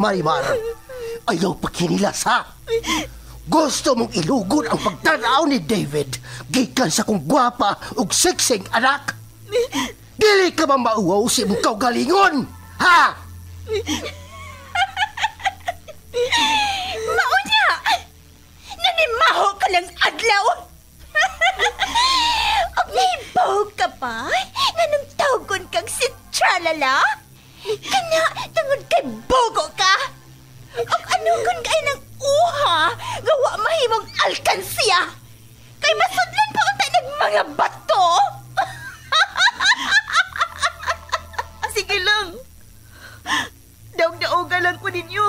Marimar, ayaw pagkinilas ha. Gusto mong ilugod ang pagtanaw ni David gikan sa kong gwapa ug seksing anak. Dili ka ba mauwaw si mong kaugalingon, ha? Maunya! Nanimaho ka ng adlaw! Og nahibaw ka pa? Nanong tawgon kang si Tralala? Kana, tungod kay bogo ka? Og ano kung kay ng uha, gawa mahimong alkansiya? Kay masudlan pa unta ng mga bato? Sige lang. Daog-daoga lang ko ninyo.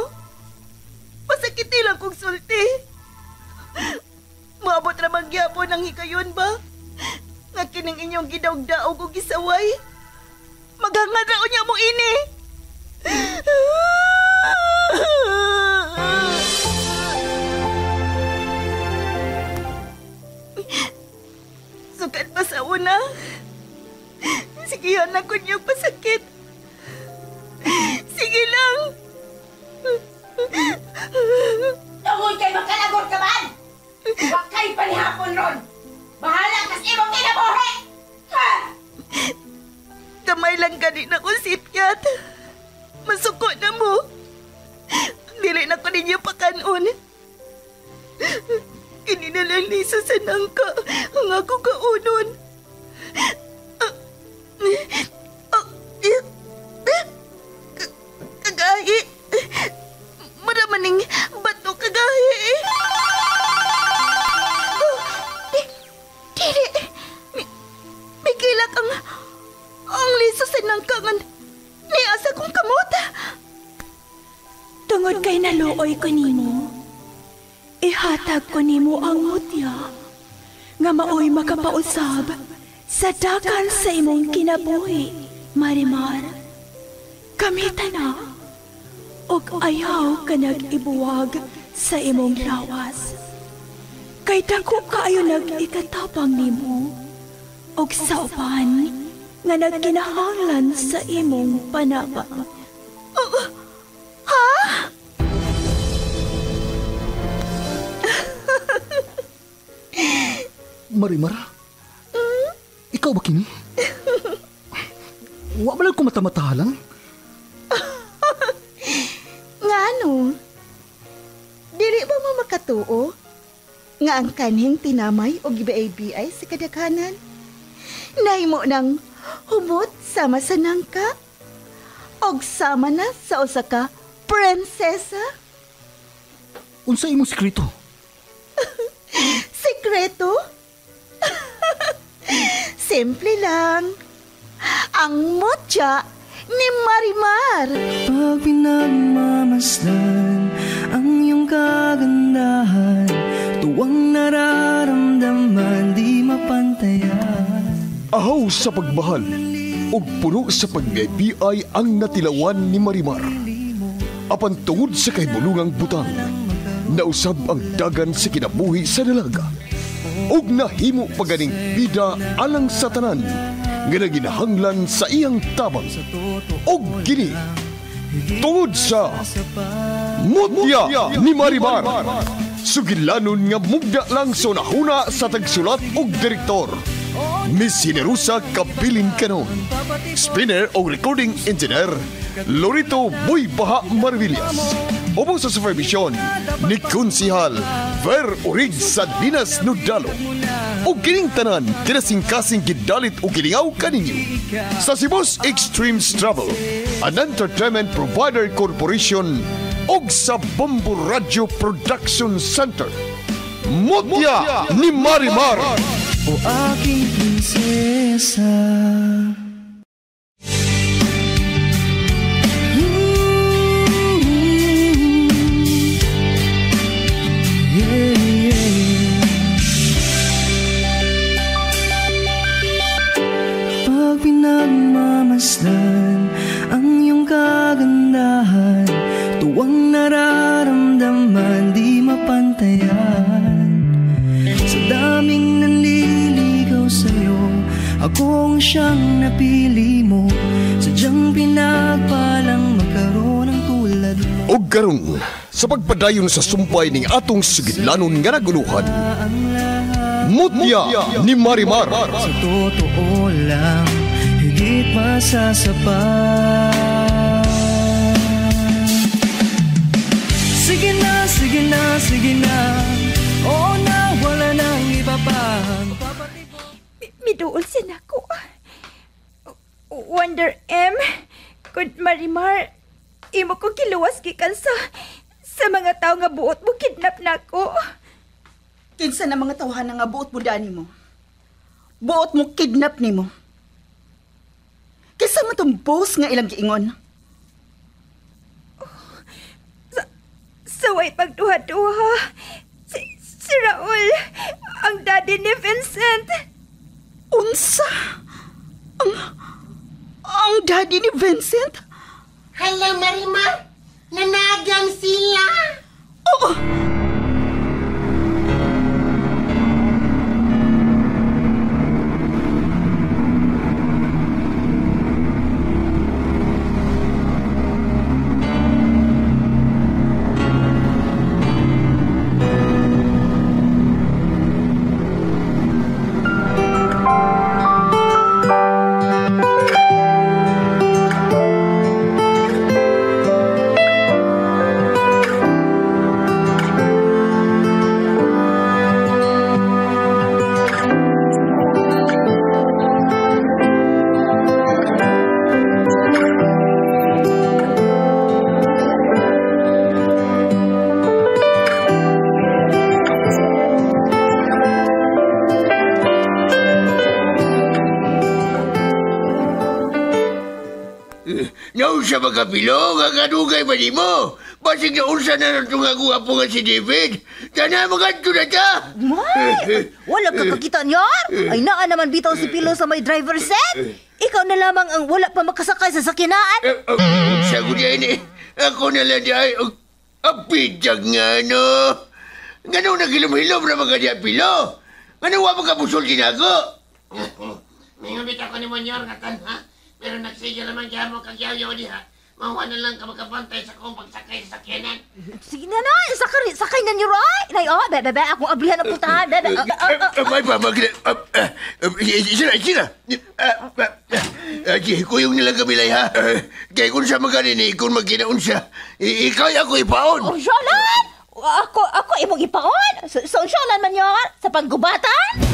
Masakiti lang kong sulti. Maabot ramang gyapon ang hikayon ba? Nga kining inyong gidaog-daog o gisaway. Maghangad raon niya mo ini. Sukat pa sa una. Sigihan ako niyong pasakit. Sige lang. Tungod kay makalagor ka man! Huwag kayo palihapon ron! Bahala kas imong kinabuhi! Ha! Kamay lang gani na ko sipyat. Masuko na mo. Dili na ko ninyo pakanon. Kininalang liso sa nangka ang ako kaunon. Kagahi. Maramaning bato kagahi. Dili. May kilak ang liso sa nangkangan ni asa kong kamot. Tungod kay naluoy ko nimo, ihatag ko nimo ang mutya nga maoy makapausab sa dagan sa imong kinabuhi, Marimar. Kamita na, og ayaw ka nag-ibuwag sa imong lawas. Kay dako kaayo nag-ikatabang nimo, og sa uban nga nagkinahanglan sa imong panaba. Ha? Marimar? Ikaw ba kini? Wa ba lang ko mata-matahalang? Ngano? Dili ba mo makatuo? Nga ang kanhing tinamay o gibaay-biay sa kadaghanan? Nahimo ng humot sama sa nangka? Og sama na sa usa ka prinsesa? Unsa imong sekreto? Sekreto? Simple lang. Ang mutya ni Marimar. Pag pinagmamasdan ang iyong kagandahan, tuwang nararamdaman di mapantayan. Ahaw sa pagmahal ug puno sa pag-ibig ang natilawan ni Marimar. Apan tungod sa kahibulungang butang, nausab ang dagan sa kinabuhi sa dalaga. Ug nahimo paganing bida alang sa tanan nga naginahanglan sa iyang tabang. Og kini tungod sa mutya ni Marimar, sugilanon nga mugda lang sa nahuna sa tagsulat og direktor. Miss Generosa Kabilin Canon. Spinner o recording engineer Lorito Boy Baha Marvillas. Opo sa supervision ni Konsihal Ver Urig sa Dinas Nudalo. O kining tanan kinasing-kasing gidalit o gilingaw kaninyo sa Cebu's Extreme Travel, an entertainment provider corporation og sa Bombo Radio Production Center. Mutya ni Marimar. O aking prinsesa. Pag pinagmamasdan ang iyong kagandahan, tuwang nararamdaman di mapantayan. Sa daming nanliligaw sa'yo, akong siyang napili mo. Sadyang pinagpalang magkaroon ng tulad mo. Og karon sa pagpadayon sa sumpay ning atong sugidlanon nga naguluhan. Mutya ni Marimar. Sa totoo lang, higit masasapat. Sige na, sige na, sige na. Oo na, wala nang iba pa. Miduol sin ako. Wonder M, Good Marimar, imo ko kiluwas gikan sa mga tao nga buot mo kidnap nako. Kinsa na mga tawhan nga buot mo dani mo? Buot mo kidnap nimo. Kinsa man tong boss nga ilang giingon? Sa way pagduha-duha, si Raul, ang daddy ni Vincent. Unsa? Ang daddy ni Vincent? Hala, Marimar! Nanagang sila! Oo! Naunsa magkapilo, kakanugay ba ni mo? Basig na unsa na natong ako apo nga si David. Sana magadto na ta. May! Wala ka kakita niyar? Ay naa naman bitaw si Pilo sa may driver set. Ikaw na lamang ang wala pa makasakay sa sakinaan. Unsa ko diyan eh. Ako na lang diyan. Apidjag nga no. Ganong nagilom-hilom na mga diyan Pilo. Ganong wapag kapusol din ako. Ngabit ako ni Monyor nga ha? Pero nagsigil naman kaya mo kagyaw-yaw diha. Mahuwa na lang ka magkabantay sa kong pagsakay sa sakyanan. Sige na na, sakay na niyo right. Nay, bebe, akong ablihan na putahan. Bebe, May pa, Sina. Kuyong nilang kamilay ha. Kaya kung siya maganin kung magkinaon siya, ikay ako ipaon. Oh, Sholan! Ako imong ipaon? So, Sholan man yun? Sa panggubatan?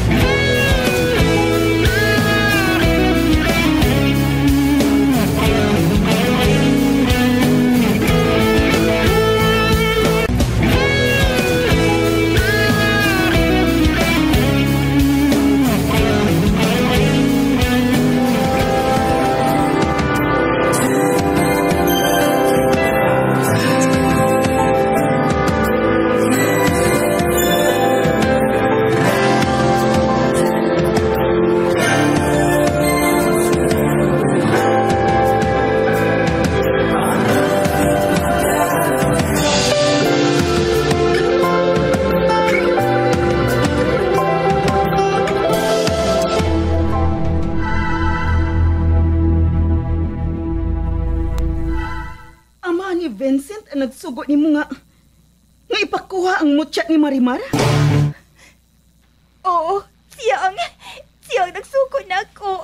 Vincent ang nagsugo ni mo nga ipakuha ang mutya ni Marimar? Oo, siyang nagsugo na ako.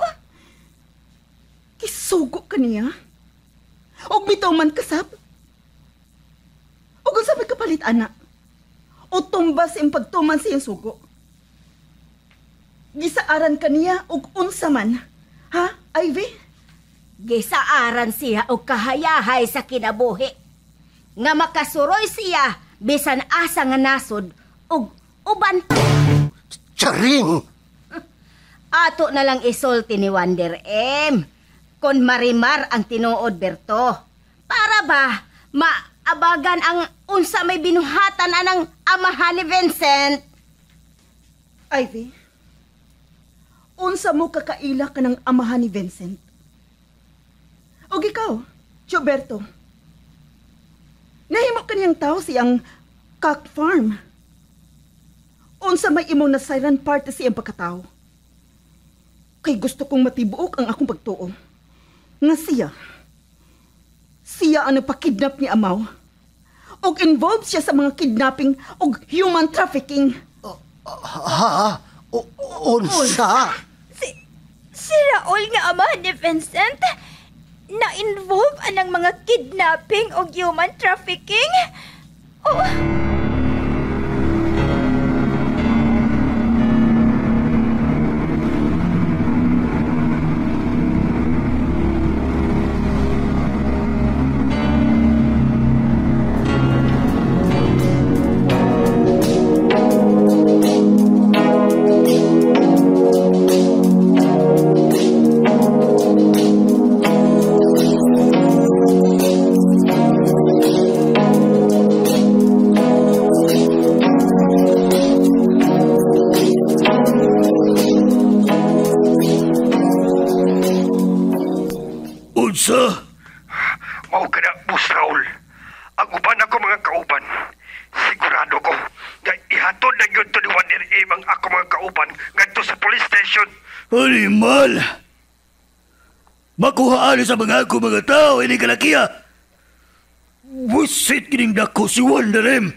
Kisugo ka niya? Og bitaw man kasab? Og kung sabi kapalit, anak? O tumbas yung pagtuman sa iyong sugo? Gisaaran ka niya og unsa man? Ha, Ivy? Gisaaran siya og kahayahay sa kinabuhi. Nga makasuroy siya bisan asa nga nasod ug uban. Charing! Ato na lang isulti ni Wonder M. Kon Marimar ang tinuod, Berto. Para ba maabagan ang unsa may binuhatan anang amahan ni Vincent? Ivy, unsa mo kakaila ka ng amahan ni Vincent? Og ikaw, Gilberto, nahimo kaniyang tao siyang cock farm. Unsa may imong na silent party siyang pagkatao. Kay gusto kong matibuok ang akong pagtuo. Nga siya ang nagpakidnap ni Amaw og involved siya sa mga kidnapping og human trafficking. Ha? Unsa? Si Raul nga ama ni Vincent na-involve anang mga kidnapping o human trafficking? Oh. Mao ka na, Boss Raul. Ang uban ako mga kauban. Sigurado ko na ihatod na yun to ni Wonder M ang ako mga kauban ngadto sa police station. Animal! Makuhaan sa mga ako mga tao, ini kalakiya. Wisit kining dako si Wonder M.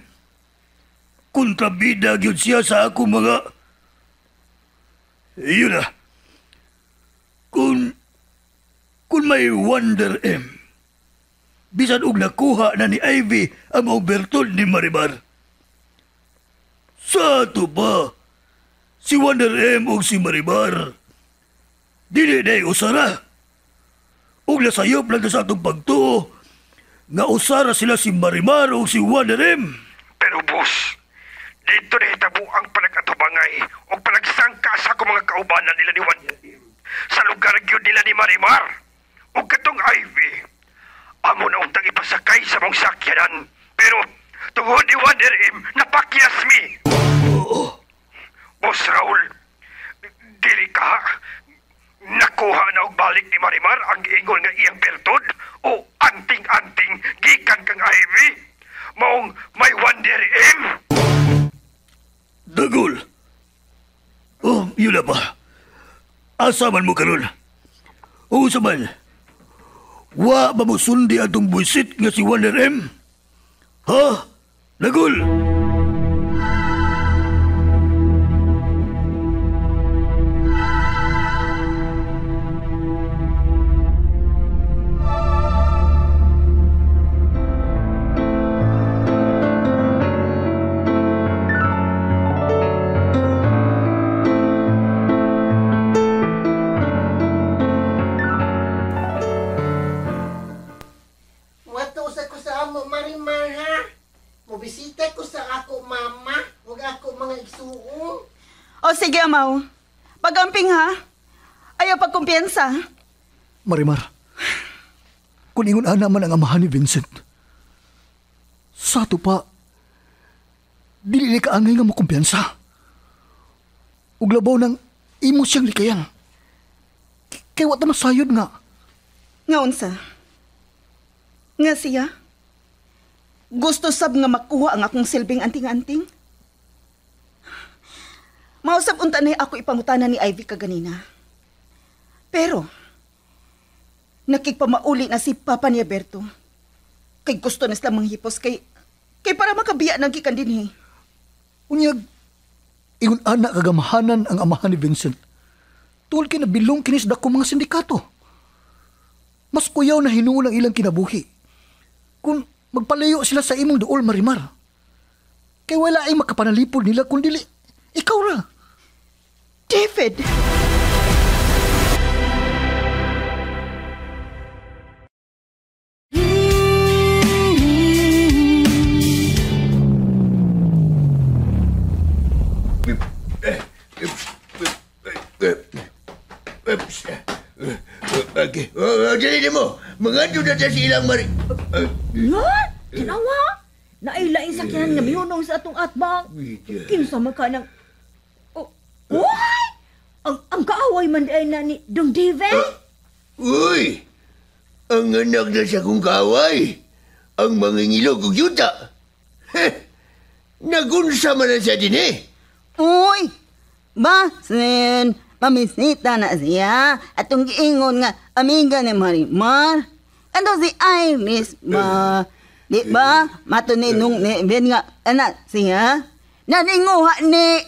Kontrabida yun siya sa ako mga... Yun na. Kung may Wonder M, bisan og nakuha na ni Ivy ang mga bertol ni Marimar. Sa ato ba, si Wonder M o si Marimar, dili na usara. Og nasayop lang sa atong pagtuo, nga usara sila si Marimar o si Wonder M. Pero boss, dito na hitabo ang panag-atubangay o panagsangka sa akong mga kaubanan nila ni Wonder M. Sa lugar yun nila ni Marimar. O katong Ivy, amo na untang ipasakay sa mong sakyanan. Pero, tungod ni Wonder M, napakyas mi. Oo. Boss Raul, dili ka, nakuha na og balik ni Marimar ang giingon nga iyang bertod o anting-anting gikan kang Ivy. Maong may Wonder M. Dagol. Oh, yun na ba? Asa man mo karon? O sa man? Wa ba mo sundi atong buisit nga si Wonder M? Ha? Dagol! Bisita ko sa ako mama, huwag ako mga igsuong. O sige, Amaw. Pagamping ha. Ayaw pagkumpiyansa. Marimar, kung ingon ana man ang amahan ni Vincent, sa ato pa, dili ka angay nga makumpiyansa. Ug labaw ng imo siyang likayan. Kay wata masayod nga. Nga unsa? Nga siya? Gusto sab nga makuha ang akong silbing anting-anting? Mausap unta na ako ipangutana ni Ivy kaganina. Pero, nakikpamauli na si Papa ni Alberto. Kay gusto na sila manghipos kay para makabiya ng gikan din Unyag, ingon ana kagamahanan ang amahan ni Vincent. Tuol kay nabilong kinis dako mga sindikato. Mas kuyaw na hinuon ang ilang kinabuhi. Kung magpalayo sila sa imong duol, Marimar. Kaya wala ay makapanalipod nila kung dili ikaw ra. David! Okay. Dali mo. Mangado na sa silang mari... Nga? Tinawa? Nailain sakyanan nga miyunong sa atong atbang. Kinsa man ka ng... Oh, uy! Ang kaaway man ay na ni Dong David? Uy! Ang anak na siya kong kaaway. Ang mangingilog og yuta. Nagunsa man na siya din Uy! Basin, pamisita na siya. Atong giingon nga amiga ni Marimar. Ano si Iris ba? Di ba? Matuninong ni Ben nga, anak, singa? Naninguha ni...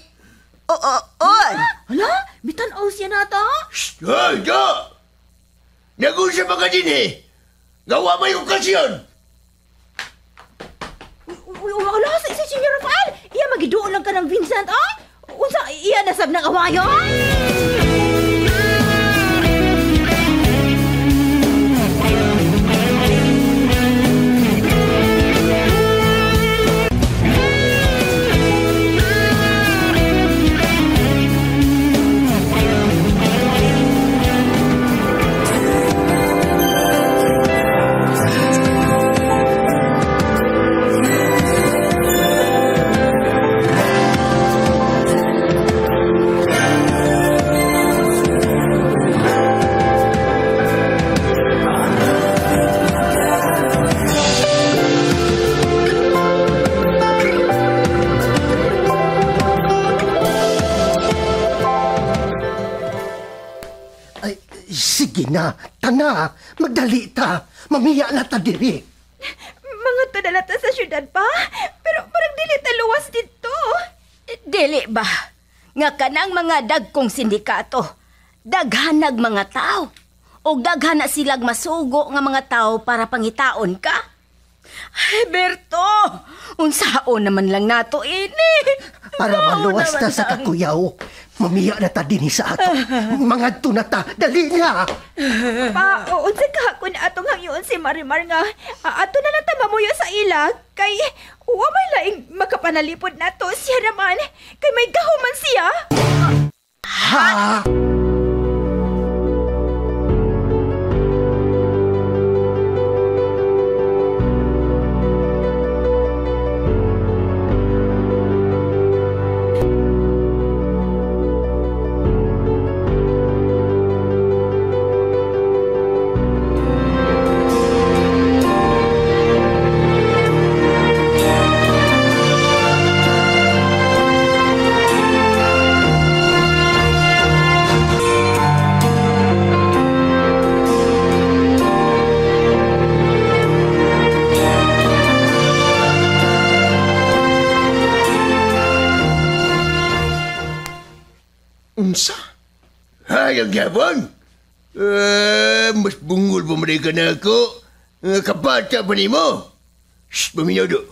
Oy! Hala, bitan-aw siya na ta. Hoy, do! Nag-usap ka din eh. Gawa may okasyon. Wala sa si Senior Rafael. Iya magidoon lang ka ng Vincent, ay? Unsa, iya nasab ng awayon? Sige na, tana, magdali ta. Mamiya na ta diri. Mga tadala ta sa syudad pa, pero parang dili ta luwas dito. Dili ba? Nga kanang mga dagkong sindikato, daghanag mga tao. O daghan na silag masugo nga mga tao para pangitaon ka. Ay, Berto, unsaon naman lang nato ini. Para maluwas ta sa kakuyaw. Mamiya na ta din sa ato. Mga tunata, dali na. Pa, unsa ka kun atong hangyoon si Marimar nga ato na lang ta mamuyo sa ila kay wa may laing makapanalipod nato siya naman kay may gahuman siya. Ha? Unsa? Hayang yapon? Mas bungol pa mereka na ako. Kapata pa ni mo. Shh, paminaw do.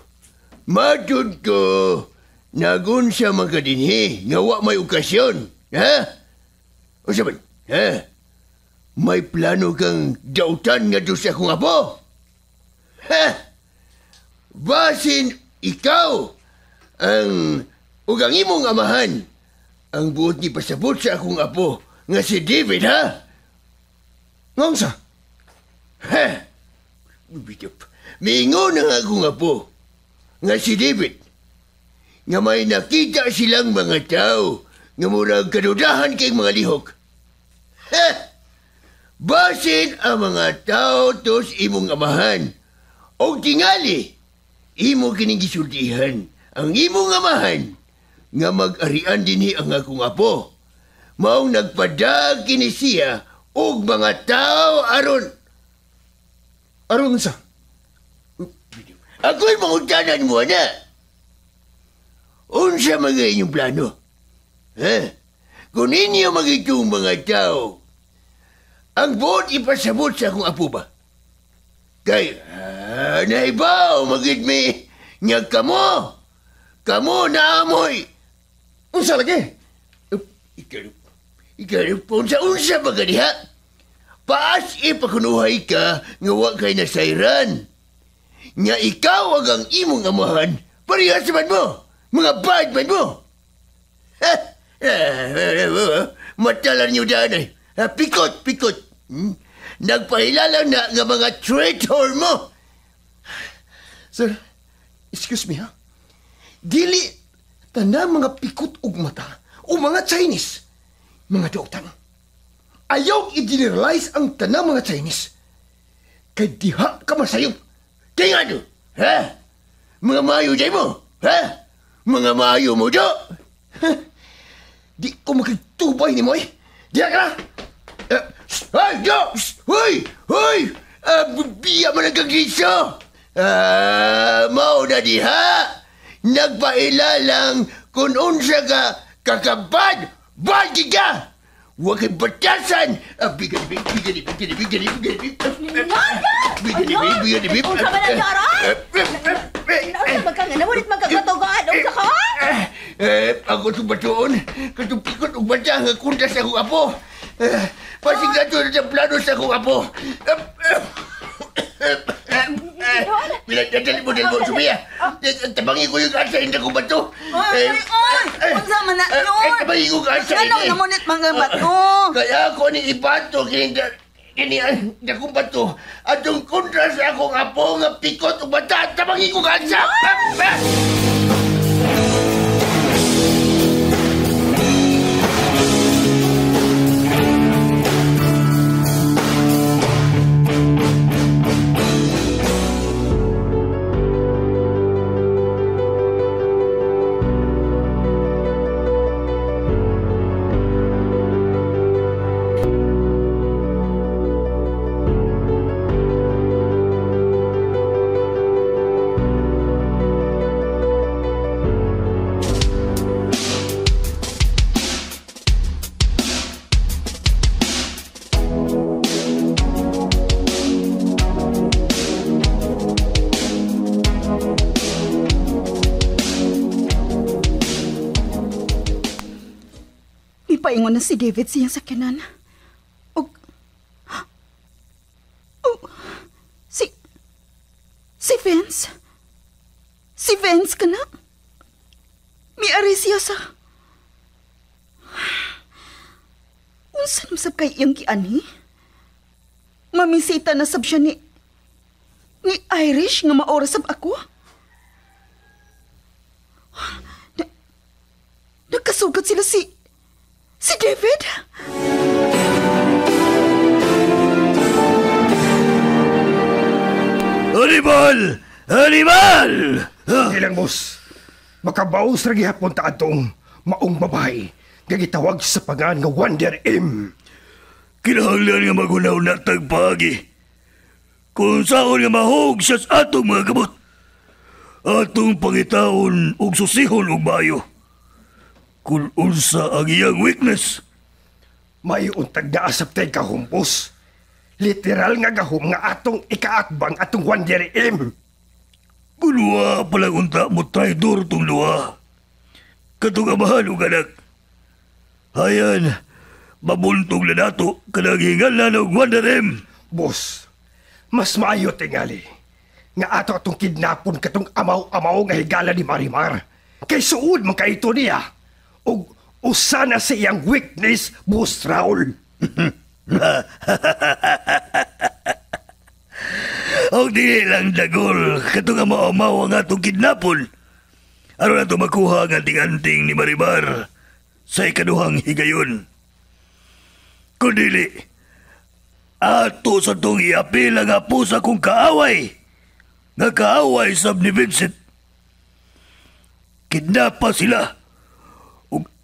Matod ko. Nagun siya magkadinhi. Ngawa may okasyon. Ha? O saban? Ha? May plano kang dautan nga doon sa akong apo? Ha? Basin ikaw ang ugang imong amahan. Ang buot ni pasabot sa akong apo nga si David, ha? Ngangsa? Ha? Miingon ang akong apo nga si David nga may nakita silang mga tao nga murag kadudahan kay mga lihok. Ha? Basin ang mga tao tos imong amahan o tingali imo kining gisultihan ang imong amahan nga mag-arian dinhi ang akong apo. Maong nagpadag kini siya og mga tao aron. Aron sa? Ako'y mangutanan mo na. Unsa mga inyong plano? Ha? Kung ninyo magitong mga tao, ang buot ipasabot sa akong apo ba? Kay, naibaw magit mi nga kamo. Kamo na amoy. Unsa lagi? Ikaw, unsa ba ganiha? Paas ipakunuhay ka nga wa kay nasayran. Nga ikaw ang imong amahan, parehas man mo. Mga bad man mo. Matalan niyo daan ay. Pikot. Nagpahilala na nga mga traitor mo. Sir, excuse me ha? Dili, tanang mga pikot ug mata o mga Chinese, mga dautan. Ayaw i-generalize ang tanang mga Chinese. Kay diha ka masayop. Kaya nga do, ha? Mga mayo day mo, ha? Mga mayo mo do. Di ko makitubay ni mo eh. Diha ka na! Ay, do! Hoy! Biya man ang kagiso! Mao na diha. Nagpailalang kung unsa ka kakabad, bagi ka! Huwag kang batasan! Biganibig! Unsa ba na yara? Unsa ba ka nga? Nawalit magkakatugaan? Unsa ka? Ako tubatoon. Katupikot og bata nga kundas akong apo. Pasigado na sa plano sa akong apo. Dali mo, Sofia. Tabangi ko yung asa, hindi ko bato. Oy! Unsa man na yun? Tabangi ko yung asa. Ano namunit mga bato? Kaya ako ni ibato, kini akong bato. Atong kontra sa akong apo nga pikot o bata, tabangi ko yung asa. Paingon na si David siyang sakyanan. Si Vince? Si Vince ka na? May ari siya sa... Unsa namsab kay iyang kiani? Mamisita na sab siya ni Irish nga maoras sab ako? Nagkasugat sila si David? Hannibal! Hannibal! Ilang boss, makabaos ra gihapon ta atong maong babae nga gitawag sa pangan nga Wonder M. Kinahanglan nga magunaw na tagpagi. Kung saan nga mahog siya sa atong mga gamot. Atong pangitaon og susihon og bayo. Kung unsa ang iyang weakness. May untag na asap tayo kahumpos. Literal nga gahom nga atong ikaatbang atong Wonder M. Bulwa palang unta mo traidor tong luwa. Katong amahan og anak. Hayan, mabuntog na nato kanang hingalan og Wonder M. Boss, mas maayo tingali. Nga ato atong kidnapon katong amaw-amaw nga higala ni Marimar. Kay suod man kaito niya. O usana sa iyang weakness, Boss Raul. O di lang dagol, katong amaw-amaw ang atong kidnapon. Ano na ito makuha ang anting-anting ni Marimar sa ikaduhang higayon. Kundili, ato sa itong iapil ang apo sa kong kaaway. Nga kaaway sab ni Vincent. Kidnapa sila.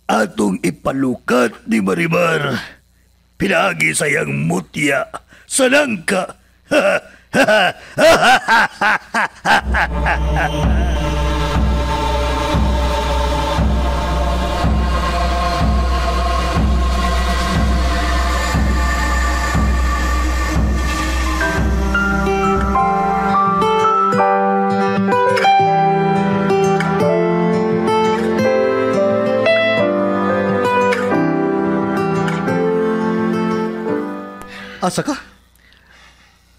Atong ipalukat ni Marimar. Pinagi sayang mutya sa langka. Asa ka?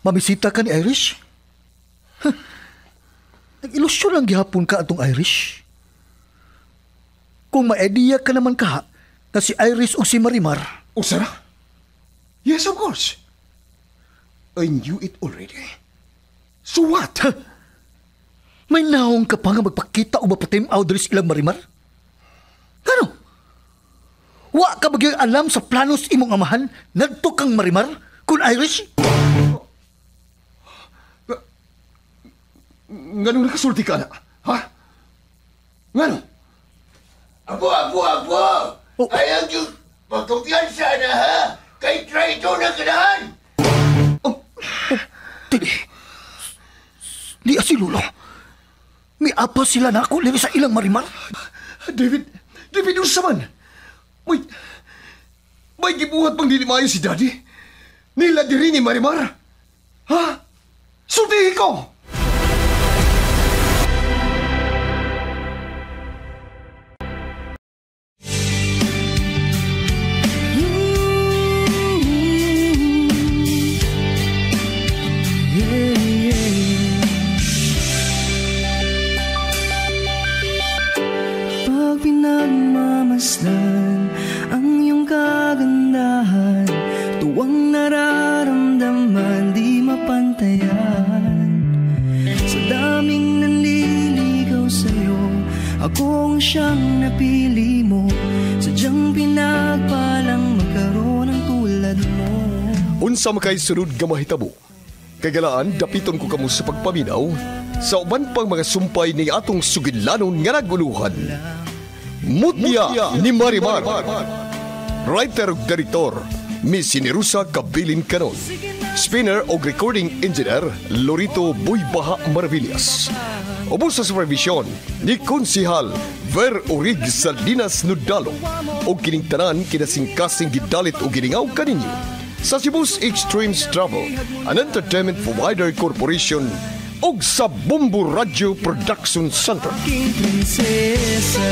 Mamisita ka ni Irish? Nag-ilusyon lang gihapon ka atong Irish. Kung ma-idea ka naman ka na si Irish o si Marimar. O Sarah? Yes, of course. I knew it already. So what? May naong ka pa nga magpakita o mapatim Audrey's ilang Marimar? Ano? Wa ka bagyang alam sa planos imong amahan ngadto kang Marimar kun Irish? Ngano nakasulti ka na? Ha? Ngano? Apo! Ayaw yung pagkumpiyansa na ha! Kay traitor na kanahan! Tidi. Di si Lulo. May apa sila na ako liwi sa ilang Marimar. David, unsa man? May gibuhat pang dilimayo si Daddy. Nila diri ni Marimar. Ha? Sultihin ko! Pag pinagmamasdan ang iyong kagandahan, tuwang nararamdaman di mapantayan. Sa daming nanliligaw sa'yo, akong siyang napili mo. Sadyang pinagpalang magkaroon ng tulad mo. Unsa makay sunod nga mahitabo? Kagalaan, dapiton ko kamo sa pagpaminaw sa uban pang mga sumpay ni atong sugilanon nga naguluhan. Mutya ni Marimar. Writer ug direktor, Miss Sinerusa Kabilin Canon. Spinner o recording engineer, Lorito Buybaha Maravillas. Ubos sa supervision ni Konsihal Ver Orig Salinas Nudalo o kining tanan kinasingkasing gidalit o giningaw kaninyo sa Cebu's Extremes Travel, an entertainment provider corporation og sa Bumbu Radio Production Center. Aking prinsesa.